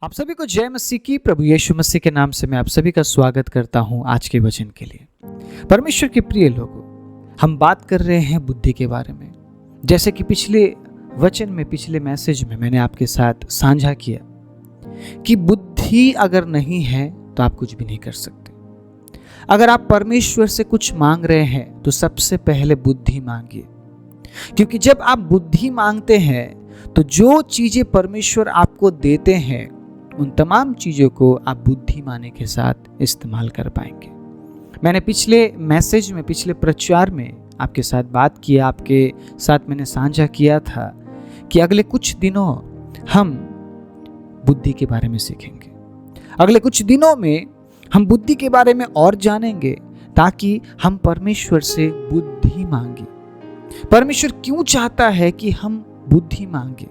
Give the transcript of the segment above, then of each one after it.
आप सभी को जय मसीह की। प्रभु यीशु मसीह के नाम से मैं आप सभी का स्वागत करता हूं आज के वचन के लिए। परमेश्वर के प्रिय लोगों, हम बात कर रहे हैं बुद्धि के बारे में। जैसे कि पिछले मैसेज में मैंने आपके साथ साझा किया कि बुद्धि अगर नहीं है तो आप कुछ भी नहीं कर सकते। अगर आप परमेश्वर से कुछ मांग रहे हैं तो सबसे पहले बुद्धि मांगिए, क्योंकि जब आप बुद्धि मांगते हैं तो जो चीजें परमेश्वर आपको देते हैं उन तमाम चीजों को आप बुद्धिमानी के साथ इस्तेमाल कर पाएंगे। मैंने पिछले प्रचार में आपके साथ बात की, आपके साथ मैंने साझा किया था कि अगले कुछ दिनों हम बुद्धि के बारे में सीखेंगे। अगले कुछ दिनों में हम बुद्धि के बारे में और जानेंगे ताकि हम परमेश्वर से बुद्धि मांगे। परमेश्वर क्यों चाहता है कि हम बुद्धि मांगे?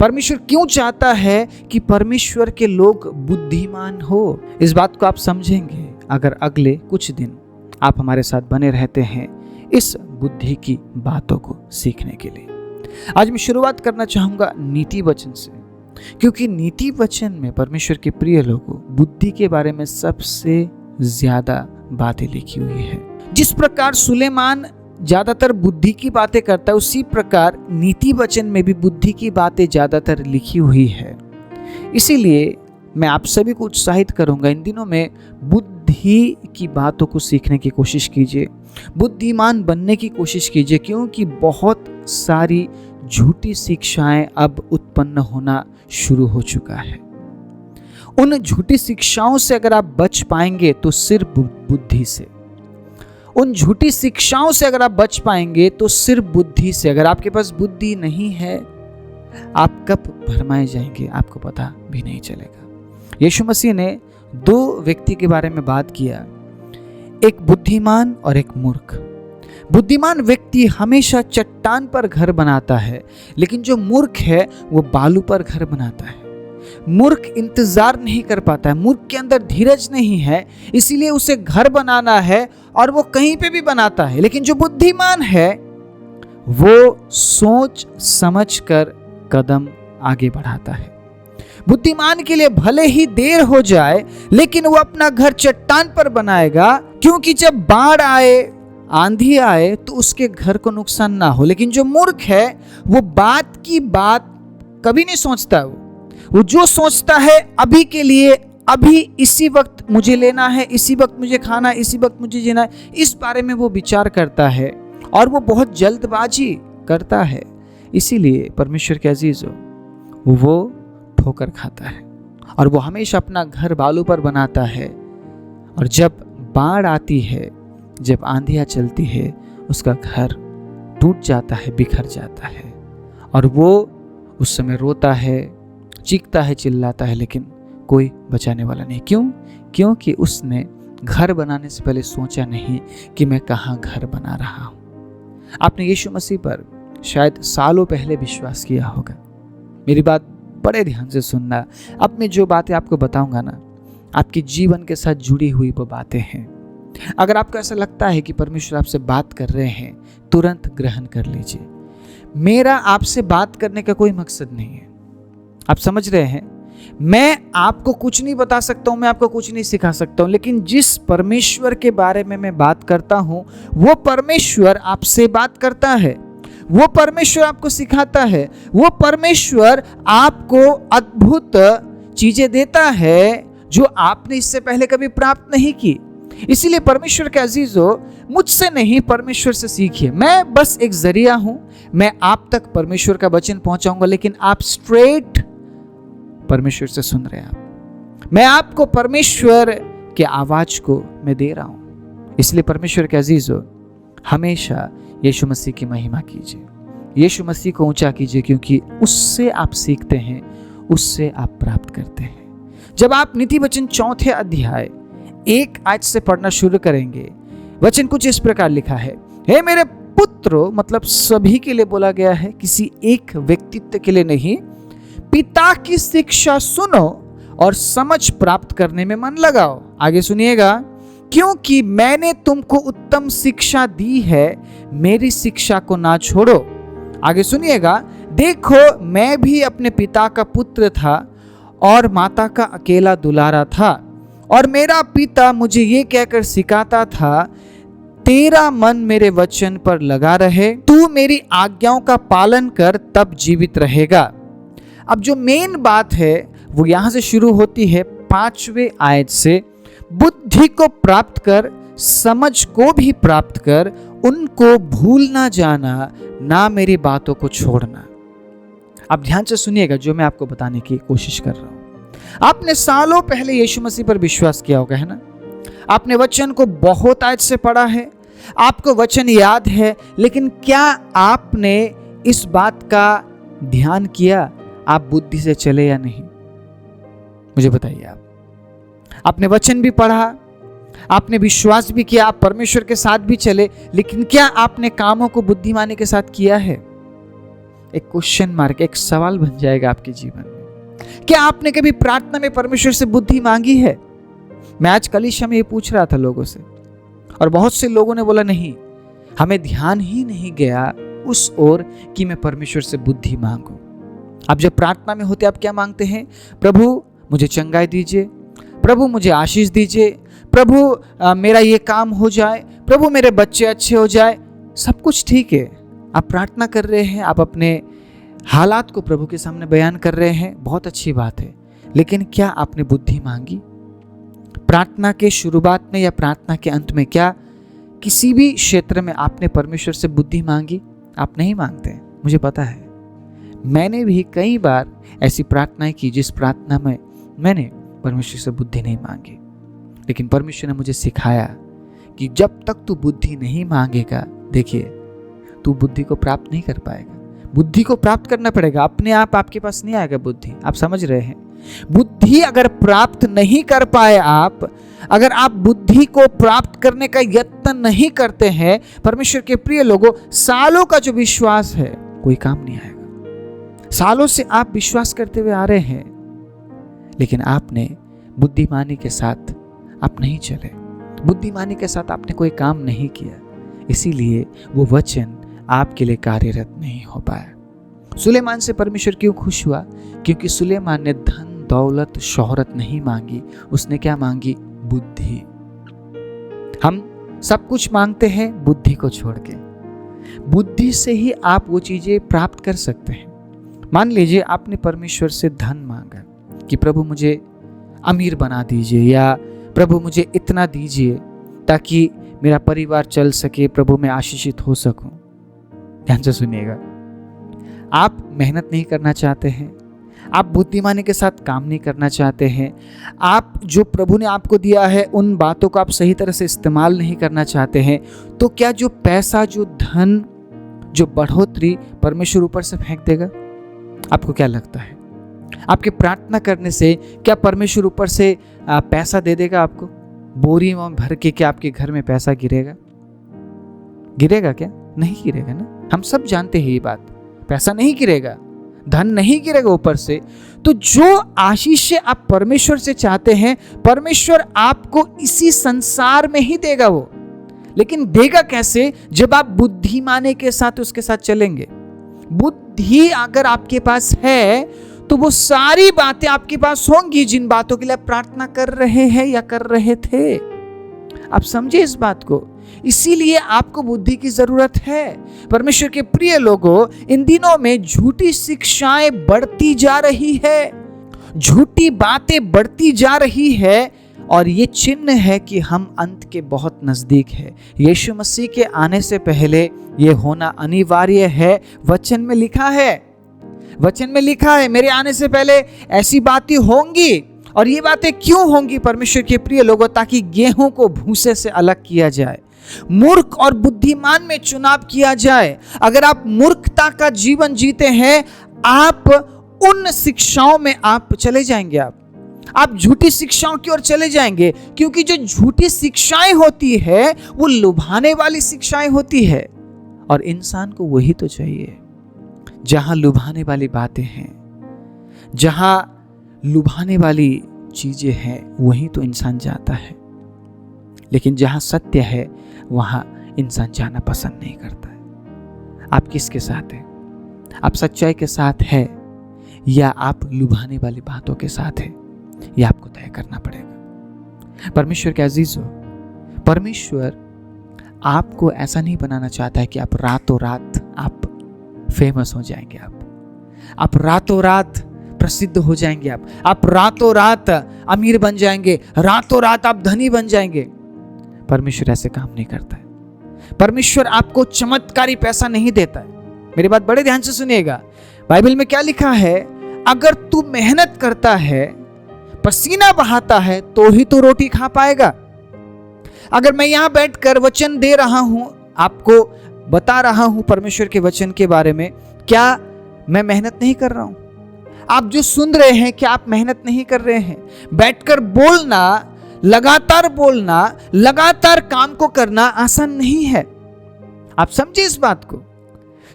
परमेश्वर क्यों चाहता है कि परमेश्वर के लोग बुद्धिमान हो? इस बात को आप समझेंगे अगर अगले कुछ दिन आप हमारे साथ बने रहते हैं इस बुद्धि की बातों को सीखने के लिए। आज मैं शुरुआत करना चाहूंगा नीति वचन से, क्योंकि नीति वचन में परमेश्वर के प्रिय लोगों बुद्धि के बारे में सबसे ज्यादा बातें लिखी हुई है। जिस प्रकार सुलेमान ज्यादातर बुद्धि की बातें करता है, उसी प्रकार नीति वचन में भी बुद्धि की बातें ज्यादातर लिखी हुई है। इसीलिए मैं आप सभी को उत्साहित करूंगा, इन दिनों में बुद्धि की बातों को सीखने की कोशिश कीजिए, बुद्धिमान बनने की कोशिश कीजिए, क्योंकि बहुत सारी झूठी शिक्षाएं अब उत्पन्न होना शुरू हो चुका है। उन झूठी शिक्षाओं से अगर आप बच पाएंगे तो सिर्फ बुद्धि से। उन झूठी शिक्षाओं से अगर आप बच पाएंगे तो सिर्फ बुद्धि से। अगर आपके पास बुद्धि नहीं है, आप कब भरमाए जाएंगे आपको पता भी नहीं चलेगा। यीशु मसीह ने दो व्यक्ति के बारे में बात किया, एक बुद्धिमान और एक मूर्ख। बुद्धिमान व्यक्ति हमेशा चट्टान पर घर बनाता है, लेकिन जो मूर्ख है वो बालू पर घर बनाता है। मूर्ख इंतजार नहीं कर पाता है, मूर्ख के अंदर धीरज नहीं है, इसीलिए उसे घर बनाना है और वो कहीं पे भी बनाता है। लेकिन जो बुद्धिमान है वो सोच समझ कर कदम आगे बढ़ाता है। बुद्धिमान के लिए भले ही देर हो जाए, लेकिन वो अपना घर चट्टान पर बनाएगा, क्योंकि जब बाढ़ आए, आंधी आए तो उसके घर को नुकसान ना हो। लेकिन जो मूर्ख है वो बात की बात कभी नहीं सोचता। वो जो सोचता है अभी के लिए, अभी इसी वक्त मुझे लेना है, इसी वक्त मुझे खाना है, इसी वक्त मुझे जीना है, इस बारे में वो विचार करता है और वो बहुत जल्दबाजी करता है। इसीलिए परमेश्वर के अजीजों, वो ठोकर खाता है और वो हमेशा अपना घर बालू पर बनाता है। और जब बाढ़ आती है, जब आंधियां चलती है, उसका घर टूट जाता है, बिखर जाता है और वो उस समय रोता है, चीखता है, चिल्लाता है, लेकिन कोई बचाने वाला नहीं। क्यों? क्योंकि उसने घर बनाने से पहले सोचा नहीं कि मैं कहाँ घर बना रहा हूं। आपने यीशु मसीह पर शायद सालों पहले विश्वास किया होगा। मेरी बात बड़े ध्यान से सुनना। अब मैं जो बातें आपको बताऊंगा ना, आपके जीवन के साथ जुड़ी हुई वो बातें हैं। अगर आपको ऐसा लगता है कि परमेश्वर आपसे बात कर रहे हैं, तुरंत ग्रहण कर लीजिए। मेरा आपसे बात करने का कोई मकसद नहीं है, आप समझ रहे हैं। मैं आपको कुछ नहीं बता सकता हूं, मैं आपको कुछ नहीं सिखा सकता हूं, लेकिन जिस परमेश्वर के बारे में मैं बात करता हूं वो परमेश्वर आपसे बात करता है, वो परमेश्वर आपको सिखाता है, वो परमेश्वर आपको अद्भुत चीजें देता है जो आपने इससे पहले कभी प्राप्त नहीं की। इसीलिए परमेश्वर के अजीजों, मुझसे नहीं, परमेश्वर से सीखिए। मैं बस एक जरिया हूं, मैं आप तक परमेश्वर का वचन पहुंचाऊंगा, लेकिन आप स्ट्रेट परमेश्वर से सुन रहे हैं। मैं आपको परमेश्वर के आवाज को मैं दे रहा हूं। इसलिए परमेश्वर के अजीजों, हमेशा यीशु मसीह की महिमा कीजिए, यीशु मसीह को ऊंचा कीजिए, क्योंकि उससे आप सीखते हैं, उससे आप प्राप्त करते हैं। जब आप नीति वचन 4 अध्याय 1 आयत से पढ़ना शुरू करेंगे, वचन कुछ इस प्रकार लिखा है, हे मेरे पुत्रों, मतलब सभी के लिए बोला गया है, किसी एक व्यक्तित्व के लिए नहीं। पिता की शिक्षा सुनो और समझ प्राप्त करने में मन लगाओ। आगे सुनिएगा, क्योंकि मैंने तुमको उत्तम शिक्षा दी है, मेरी शिक्षा को ना छोड़ो। आगे सुनिएगा, देखो मैं भी अपने पिता का पुत्र था और माता का अकेला दुलारा था। और मेरा पिता मुझे ये कहकर सिखाता था, तेरा मन मेरे वचन पर लगा रहे, तू मेरी आज्ञाओं का पालन कर, तब जीवित रहेगा। अब जो मेन बात है वो यहां से शुरू होती है 5वें आयत से, बुद्धि को प्राप्त कर, समझ को भी प्राप्त कर, उनको भूल ना जाना, ना मेरी बातों को छोड़ना। अब ध्यान से सुनिएगा जो मैं आपको बताने की कोशिश कर रहा हूं। आपने सालों पहले यीशु मसीह पर विश्वास किया होगा, है ना? आपने वचन को बहुत आयत से पढ़ा है, आपको वचन याद है, लेकिन क्या आपने इस बात का ध्यान किया आप बुद्धि से चले या नहीं? मुझे बताइए। आपने वचन भी पढ़ा, आपने विश्वास भी किया, आप परमेश्वर के साथ भी चले, लेकिन क्या आपने कामों को बुद्धिमानी के साथ किया है? एक क्वेश्चन मार्क, एक सवाल बन जाएगा आपके जीवन में। क्या आपने कभी प्रार्थना में परमेश्वर से बुद्धि मांगी है? मैं आज कलीसिया में ये पूछ रहा था लोगों से, और बहुत से लोगों ने बोला नहीं, हमें ध्यान ही नहीं गया उस ओर कि मैं परमेश्वर से बुद्धि मांगू। आप जब प्रार्थना में होते आप क्या मांगते हैं? प्रभु मुझे चंगाई दीजिए, प्रभु मुझे आशीष दीजिए, प्रभु मेरा ये काम हो जाए, प्रभु मेरे बच्चे अच्छे हो जाए। सब कुछ ठीक है, आप प्रार्थना कर रहे हैं, आप अपने हालात को प्रभु के सामने बयान कर रहे हैं, बहुत अच्छी बात है, लेकिन क्या आपने बुद्धि मांगी? प्रार्थना के शुरुआत में या प्रार्थना के अंत में क्या किसी भी क्षेत्र में आपने परमेश्वर से बुद्धि मांगी? आप नहीं मांगते, मुझे पता है। मैंने भी कई बार ऐसी प्रार्थनाएं की जिस प्रार्थना में मैंने परमेश्वर से बुद्धि नहीं मांगी, लेकिन परमेश्वर ने मुझे सिखाया कि जब तक तू बुद्धि नहीं मांगेगा, देखिए, तू बुद्धि को प्राप्त नहीं कर पाएगा। बुद्धि को प्राप्त करना पड़ेगा, अपने आप आपके पास नहीं आएगा बुद्धि। आप समझ रहे हैं? बुद्धि अगर प्राप्त नहीं कर पाए आप, अगर आप बुद्धि को प्राप्त करने का यत्न नहीं करते हैं, परमेश्वर के प्रिय लोगों, सालों का जो विश्वास है कोई काम नहीं आएगा। सालों से आप विश्वास करते हुए आ रहे हैं, लेकिन आपने बुद्धिमानी के साथ आप नहीं चले, बुद्धिमानी के साथ आपने कोई काम नहीं किया, इसीलिए वो वचन आपके लिए कार्यरत नहीं हो पाया। सुलेमान से परमेश्वर क्यों खुश हुआ? क्योंकि सुलेमान ने धन दौलत शोहरत नहीं मांगी, उसने क्या मांगी? बुद्धि। हम सब कुछ मांगते हैं बुद्धि को छोड़ के। बुद्धि से ही आप वो चीजें प्राप्त कर सकते हैं। मान लीजिए आपने परमेश्वर से धन मांगा कि प्रभु मुझे अमीर बना दीजिए, या प्रभु मुझे इतना दीजिए ताकि मेरा परिवार चल सके, प्रभु मैं आशीषित हो सकूं। ध्यान से सुनिएगा, आप मेहनत नहीं करना चाहते हैं, आप बुद्धिमानी के साथ काम नहीं करना चाहते हैं, आप जो प्रभु ने आपको दिया है उन बातों को आप सही तरह से इस्तेमाल नहीं करना चाहते हैं, तो क्या जो पैसा, जो धन, जो बढ़ोतरी परमेश्वर ऊपर से फेंक देगा? आपको क्या लगता है? आपके प्रार्थना करने से क्या परमेश्वर ऊपर से पैसा दे देगा आपको? बोरी में भर के क्या आपके घर में पैसा गिरेगा? गिरेगा क्या? नहीं गिरेगा ना। हम सब जानते हैं ये बात। पैसा नहीं गिरेगा, धन नहीं गिरेगा ऊपर से। तो जो आशीष आप परमेश्वर से चाहते हैं, परमेश्वर आपको इसी संसार में ही देगा वो। लेकिन देगा कैसे? जब आप बुद्धिमानी के साथ उसके साथ चलेंगे। बुद्धि अगर आपके पास है तो वो सारी बातें आपके पास होंगी जिन बातों के लिए आप प्रार्थना कर रहे हैं या कर रहे थे। आप समझे इस बात को? इसीलिए आपको बुद्धि की जरूरत है। परमेश्वर के प्रिय लोगों, इन दिनों में झूठी शिक्षाएं बढ़ती जा रही है, झूठी बातें बढ़ती जा रही है, और ये चिन्ह है कि हम अंत के बहुत नजदीक है। यीशु मसीह के आने से पहले ये होना अनिवार्य है। वचन में लिखा है, वचन में लिखा है, मेरे आने से पहले ऐसी बातें होंगी। और ये बातें क्यों होंगी परमेश्वर के प्रिय लोगों? ताकि गेहूं को भूसे से अलग किया जाए, मूर्ख और बुद्धिमान में चुनाव किया जाए। अगर आप मूर्खता का जीवन जीते हैं, आप उन शिक्षाओं में आप चले जाएंगे, आप झूठी शिक्षाओं की ओर चले जाएंगे। क्योंकि जो झूठी शिक्षाएं होती है वो लुभाने वाली शिक्षाएं होती है, और इंसान को वही तो चाहिए। जहां लुभाने वाली बातें हैं, जहां लुभाने वाली चीजें हैं, वही तो इंसान जाता है। लेकिन जहां सत्य है वहां इंसान जाना पसंद नहीं करता है। आप किसके साथ हैं? आप सच्चाई के साथ है या आप लुभाने वाली बातों के साथ है, यह आपको तय करना पड़ेगा। परमेश्वर के अजीज हो, परमेश्वर आपको ऐसा नहीं बनाना चाहता है कि आप रातों रात आप फेमस हो जाएंगे, आप रातों रात प्रसिद्ध हो जाएंगे, आप रातों रात अमीर बन जाएंगे, रातों रात आप धनी बन जाएंगे। परमेश्वर ऐसे काम नहीं करता है। परमेश्वर आपको चमत्कारी पैसा नहीं देता है। मेरी बात बड़े ध्यान से सुनिएगा। बाइबल में क्या लिखा है? अगर तू मेहनत करता है, पसीना बहाता है, तो ही तो रोटी खा पाएगा। अगर मैं यहां बैठकर वचन दे रहा हूं, आपको बता रहा हूं परमेश्वर के वचन के बारे में, क्या मैं मेहनत नहीं कर रहा हूं? आप जो सुन रहे हैं, क्या आप मेहनत नहीं कर रहे हैं? बैठकर बोलना, लगातार काम को करना आसान नहीं है। आप समझिए इस बात को।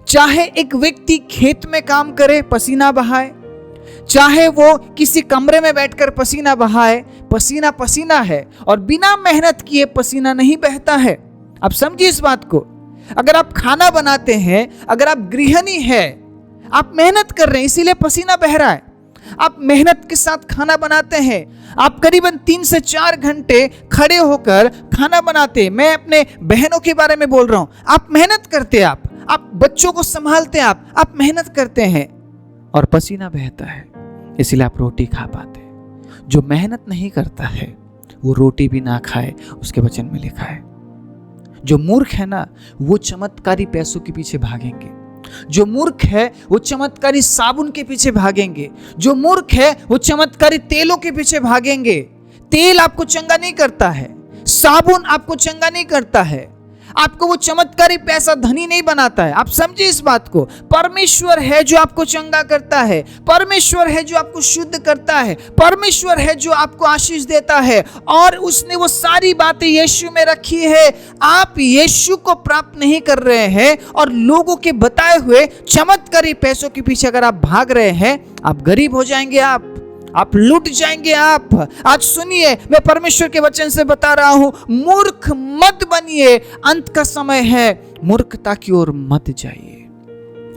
चाहे एक व्यक्ति खेत में काम करे, पसीना बहाए, चाहे वो किसी कमरे में बैठकर पसीना बहाए, पसीना पसीना है और बिना मेहनत किए पसीना नहीं बहता है। आप समझिए इस बात को। अगर आप खाना बनाते हैं, अगर आप गृहिणी है, आप मेहनत कर रहे हैं इसीलिए पसीना बह रहा है। आप मेहनत के साथ खाना बनाते हैं, आप करीबन 3 से 4 घंटे खड़े होकर खाना बनाते हैं। मैं अपने बहनों के बारे में बोल रहा हूं। आप मेहनत करते हैं, आप बच्चों को संभालते हैं, आप मेहनत करते हैं और पसीना बहता है, इसलिए आप रोटी खा पाते हैं। जो मेहनत नहीं करता है वो रोटी भी ना खाए, उसके वचन में लिखा है। जो मूर्ख है ना, वो चमत्कारी पैसों के पीछे भागेंगे। जो मूर्ख है वो चमत्कारी साबुन के पीछे भागेंगे। जो मूर्ख है वो चमत्कारी तेलों के पीछे भागेंगे। तेल आपको चंगा नहीं करता है, साबुन आपको चंगा नहीं करता है, आपको वो चमत्कारी पैसा धनी नहीं बनाता है। आप समझिए इस बात को। परमेश्वर है जो आपको चंगा करता है, परमेश्वर है जो आपको शुद्ध करता है, परमेश्वर है जो आपको आशीष देता है, और उसने वो सारी बातें यीशु में रखी है। आप यीशु को प्राप्त नहीं कर रहे हैं और लोगों के बताए हुए चमत्कारी पैसों के पीछे अगर आप भाग रहे हैं, आप गरीब हो जाएंगे, आप लूट जाएंगे। आप आज सुनिए, मैं परमेश्वर के वचन से बता रहा हूं, मूर्ख मत बनिए, अंत का समय है, मूर्खता की ओर मत जाइए।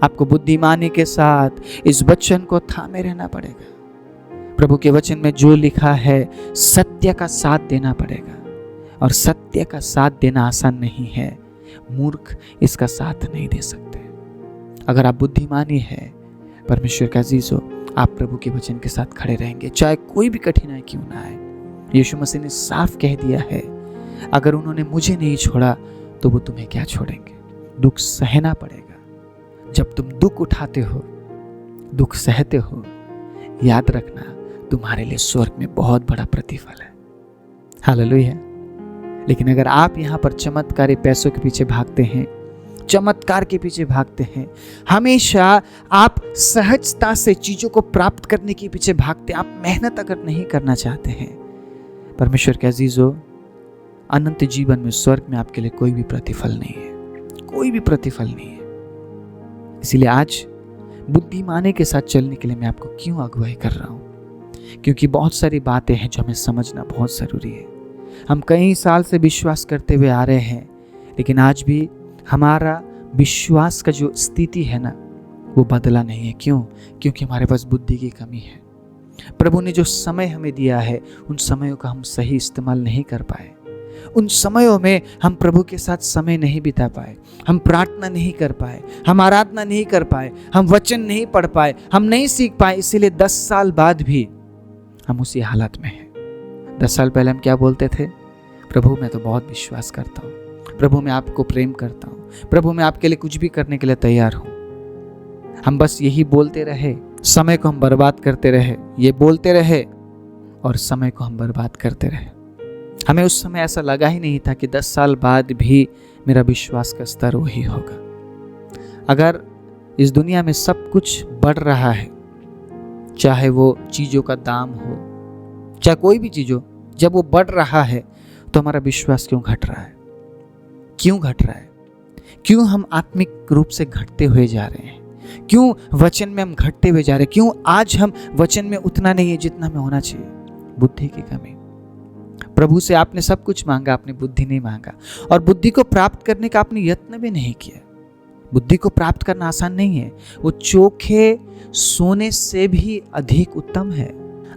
आपको बुद्धिमानी के साथ इस वचन को थामे रहना पड़ेगा। प्रभु के वचन में जो लिखा है, सत्य का साथ देना पड़ेगा, और सत्य का साथ देना आसान नहीं है। मूर्ख इसका साथ नहीं दे सकते। अगर आप बुद्धिमानी है, परमेश्वर का अजीज हो, आप प्रभु के वचन के साथ खड़े रहेंगे, चाहे कोई भी कठिनाई क्यों ना आए। यीशु मसीह ने साफ कह दिया है, अगर उन्होंने मुझे नहीं छोड़ा तो वो तुम्हें क्या छोड़ेंगे। दुख सहना पड़ेगा। जब तुम दुख उठाते हो, दुख सहते हो, याद रखना तुम्हारे लिए स्वर्ग में बहुत बड़ा प्रतिफल है। हालेलुया। लेकिन अगर आप यहाँ पर चमत्कारी पैसों के पीछे भागते हैं, चमत्कार के पीछे भागते हैं, हमेशा आप सहजता से चीजों को प्राप्त करने के पीछे भागते हैं, आप मेहनत अगर नहीं करना चाहते हैं, परमेश्वर के अजीजों, अनंत जीवन में, स्वर्ग में आपके लिए कोई भी प्रतिफल नहीं है, कोई भी प्रतिफल नहीं है। इसीलिए आज बुद्धिमानी के साथ चलने के लिए मैं आपको क्यों अगुवाई कर रहा हूं? क्योंकि बहुत सारी बातें हैं जो हमें समझना बहुत जरूरी है। हम कई साल से विश्वास करते हुए आ रहे हैं, लेकिन आज भी हमारा विश्वास का जो स्थिति है ना, वो बदला नहीं है। क्यों? क्योंकि हमारे पास बुद्धि की कमी है। प्रभु ने जो समय हमें दिया है, उन समयों का हम सही इस्तेमाल नहीं कर पाए। उन समयों में हम प्रभु के साथ समय नहीं बिता पाए, हम प्रार्थना नहीं कर पाए, हम आराधना नहीं कर पाए, हम वचन नहीं पढ़ पाए, हम नहीं सीख पाए। इसीलिए 10 साल बाद भी हम उसी हालत में हैं। 10 साल पहले हम क्या बोलते थे? प्रभु मैं तो बहुत विश्वास करता हूँ, प्रभु मैं आपको प्रेम करता हूँ, प्रभु मैं आपके लिए कुछ भी करने के लिए तैयार हूँ। हम बस यही बोलते रहे, समय को हम बर्बाद करते रहे, ये बोलते रहे और समय को हम बर्बाद करते रहे। हमें उस समय ऐसा लगा ही नहीं था कि 10 साल बाद भी मेरा विश्वास का स्तर वही होगा। अगर इस दुनिया में सब कुछ बढ़ रहा है, चाहे वो चीज़ों का दाम हो, चाहे कोई भी चीज़ हो, जब वो बढ़ रहा है तो हमारा विश्वास क्यों घट रहा है? क्यों घट रहा है? क्यों हम आत्मिक रूप से घटते हुए जा रहे हैं? क्यों वचन में हम घटते हुए जा रहे हैं? क्यों आज हम वचन में उतना नहीं है जितना हमें होना चाहिए? बुद्धि की कमी। प्रभु से आपने सब कुछ मांगा, आपने बुद्धि नहीं मांगा, और बुद्धि को प्राप्त करने का आपने यत्न भी नहीं किया। बुद्धि को प्राप्त करना आसान नहीं है। वो चोखे सोने से भी अधिक उत्तम है।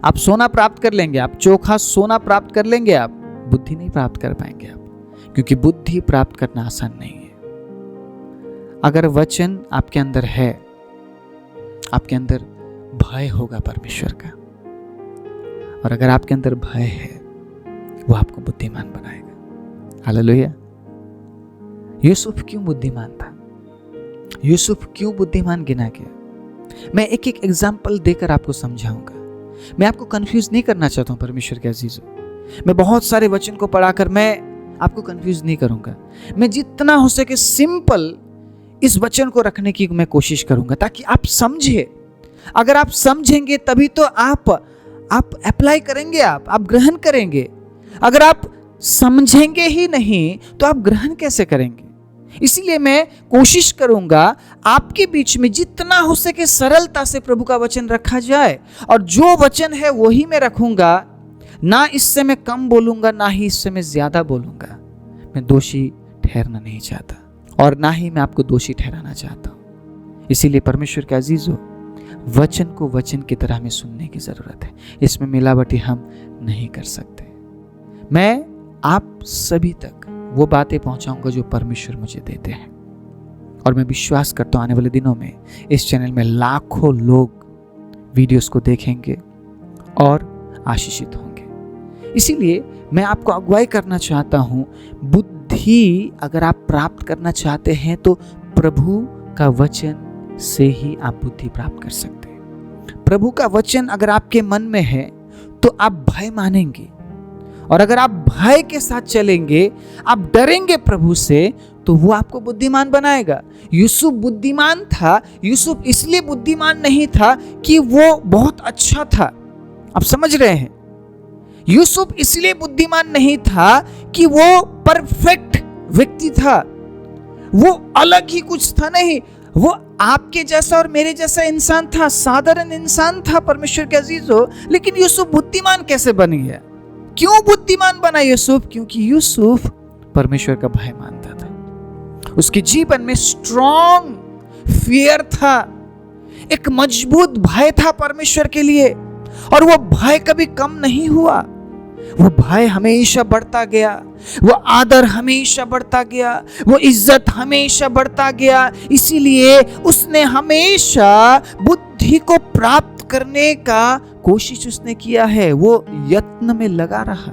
आप सोना प्राप्त कर लेंगे, आप चोखा सोना प्राप्त कर लेंगे, आप बुद्धि नहीं प्राप्त कर पाएंगे आप, क्योंकि बुद्धि प्राप्त करना आसान नहीं है। अगर वचन आपके अंदर है, आपके अंदर भय होगा परमेश्वर का, और अगर आपके अंदर भय है, वो आपको बुद्धिमान बनाएगा। हालेलुया। यूसुफ क्यों बुद्धिमान था? यूसुफ क्यों बुद्धिमान गिना गया? मैं एक एक एग्जाम्पल देकर आपको समझाऊंगा। मैं आपको कंफ्यूज नहीं करना चाहता हूं परमेश्वर के अजीजों। मैं बहुत सारे वचन को पढ़ाकर मैं आपको कंफ्यूज नहीं करूंगा। मैं जितना हो सके सिंपल इस वचन को रखने की मैं कोशिश करूंगा, ताकि आप समझे। अगर आप समझेंगे तभी तो आप अप्लाई करेंगे, आप ग्रहण करेंगे। अगर आप समझेंगे ही नहीं तो आप ग्रहण कैसे करेंगे? इसीलिए मैं कोशिश करूंगा आपके बीच में जितना हो सके सरलता से प्रभु का वचन रखा जाए, और जो वचन है वही मैं रखूंगा। ना इससे मैं कम बोलूंगा, ना ही इससे मैं ज्यादा बोलूंगा। मैं दोषी ठहरना नहीं चाहता, और ना ही मैं आपको दोषी ठहराना चाहता हूं। इसीलिए परमेश्वर के अजीजों, वचन को वचन की तरह हमें सुनने की जरूरत है। इसमें मिलावटी हम नहीं कर सकते। मैं आप सभी तक वो बातें पहुंचाऊंगा जो परमेश्वर मुझे देते हैं, और मैं विश्वास करता हूं आने वाले दिनों में इस चैनल में लाखों लोग वीडियोस को देखेंगे और आशीषित होंगे। इसीलिए मैं आपको अगुवाई करना चाहता हूं, बुद्धि अगर आप प्राप्त करना चाहते हैं तो प्रभु का वचन से ही आप बुद्धि प्राप्त कर सकते हैं। प्रभु का वचन अगर आपके मन में है तो आप भय मानेंगे, और अगर आप भय के साथ चलेंगे, आप डरेंगे प्रभु से, तो वो आपको बुद्धिमान बनाएगा। यूसुफ बुद्धिमान था। यूसुफ इसलिए बुद्धिमान नहीं था कि वो बहुत अच्छा था। आप समझ रहे हैं? यूसुफ इसलिए बुद्धिमान नहीं था कि वो परफेक्ट व्यक्ति था, वो अलग ही कुछ था, नहीं। वो आपके जैसा और मेरे जैसा इंसान था, साधारण इंसान था परमेश्वर के अजीजों। लेकिन यूसुफ बुद्धिमान कैसे बन गया? क्यों बुद्धिमान बना यूसुफ? क्योंकि यूसुफ परमेश्वर का भय मानता था। उसके जीवन में स्ट्रॉन्ग फियर था, एक मजबूत भय था परमेश्वर के लिए, और वो भय कभी कम नहीं हुआ। वो भय हमेशा बढ़ता गया, वो आदर हमेशा बढ़ता गया, वो इज्जत हमेशा बढ़ता गया। इसीलिए उसने हमेशा बुद्धि को प्राप्त करने का कोशिश उसने किया है। वो यत्न में लगा रहा,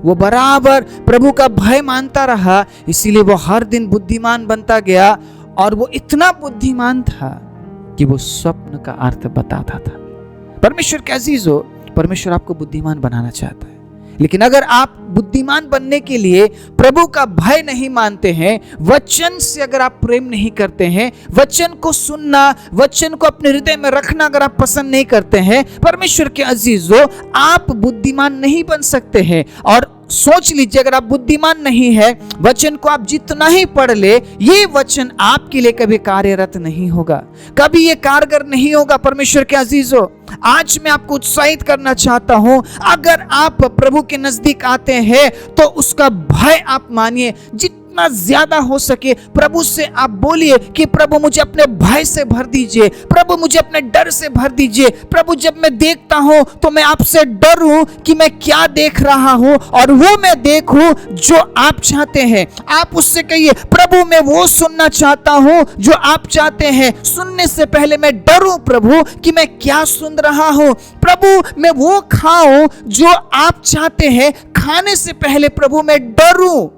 वो बराबर प्रभु का भय मानता रहा। इसीलिए वो हर दिन बुद्धिमान बनता गया, और वो इतना बुद्धिमान था कि वो स्वप्न का अर्थ बताता था। परमेश्वर के अजीजों, परमेश्वर आपको बुद्धिमान बनाना चाहता है। लेकिन अगर आप बुद्धिमान बनने के लिए प्रभु का भय नहीं मानते हैं, वचन से अगर आप प्रेम नहीं करते हैं, वचन को सुनना, वचन को अपने हृदय में रखना अगर आप पसंद नहीं करते हैं, परमेश्वर के अजीजों, आप बुद्धिमान नहीं बन सकते हैं। और सोच लीजिए, अगर आप बुद्धिमान नहीं है, वचन को आप जितना ही पढ़ ले, ये वचन आपके लिए कभी कार्यरत नहीं होगा, कभी ये कारगर नहीं होगा। परमेश्वर के अजीजों, आज मैं आपको उत्साहित करना चाहता हूं, अगर आप प्रभु के नजदीक आते हैं तो उसका भय आप मानिए। जितना ज्यादा हो सके प्रभु से आप बोलिए कि प्रभु मुझे अपने भय से भर दीजिए, प्रभु मुझे अपने डर से भर दीजिए। प्रभु, जब मैं देखता हूं तो मैं आपसे डरूं कि मैं क्या देख रहा हूं, और वो मैं देखूं जो आप चाहते हैं। आप उससे कहिए, प्रभु मैं वो सुनना चाहता हूं जो आप चाहते हैं। सुनने से पहले मैं डरूं प्रभु कि मैं क्या सुन रहा हूं। प्रभु मैं वो खाऊं जो आप चाहते हैं, खाने से पहले प्रभु मैं डरूं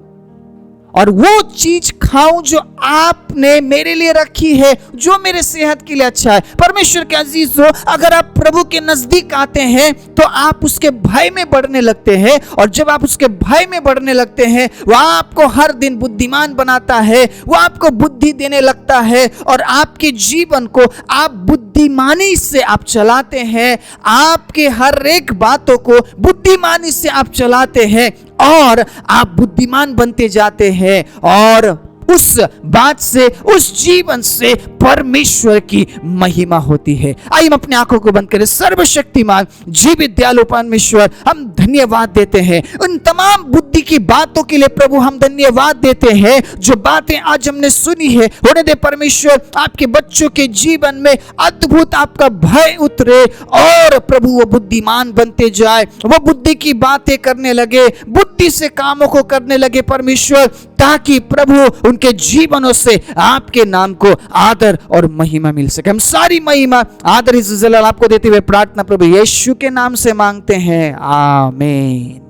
और वो चीज खाऊं जो आपने मेरे लिए रखी है, जो मेरे सेहत के लिए अच्छा है। परमेश्वर के अजीजों, अगर आप प्रभु के नजदीक आते हैं तो आप उसके भय में बढ़ने लगते हैं, और जब आप उसके भय में बढ़ने लगते हैं, वह आपको हर दिन बुद्धिमान बनाता है, वह आपको बुद्धि देने लगता है, और आपके जीवन को आप बुद्धिमानी से आप चलाते हैं। आपके हर एक बातों को बुद्धिमानी से आप चलाते हैं, और आप बुद्धिमान बनते जाते हैं, और उस बात से, उस जीवन से परमेश्वर की महिमा होती है। आइए हम अपनी आंखों को बंद करें। सर्वशक्तिमान जीवित दयालु परमेश्वर, हम धन्यवाद देते हैं उन तमाम बुद्धि की बातों के लिए। प्रभु हम धन्यवाद देते हैं जो बातें आज हमने सुनी है। होने दे परमेश्वर आपके बच्चों के जीवन में अद्भुत आपका भय उतरे और प्रभु वो बुद्धिमान बनते जाए, वो बुद्धि की बातें करने लगे, बुद्धि से कामों को करने लगे परमेश्वर, ताकि प्रभु उनके जीवनों से आपके नाम को आदर और महिमा मिल सके। हम सारी महिमा, आदर, इज्जत आपको देते हुए प्रार्थना प्रभु यीशु के नाम से मांगते हैं, आमीन।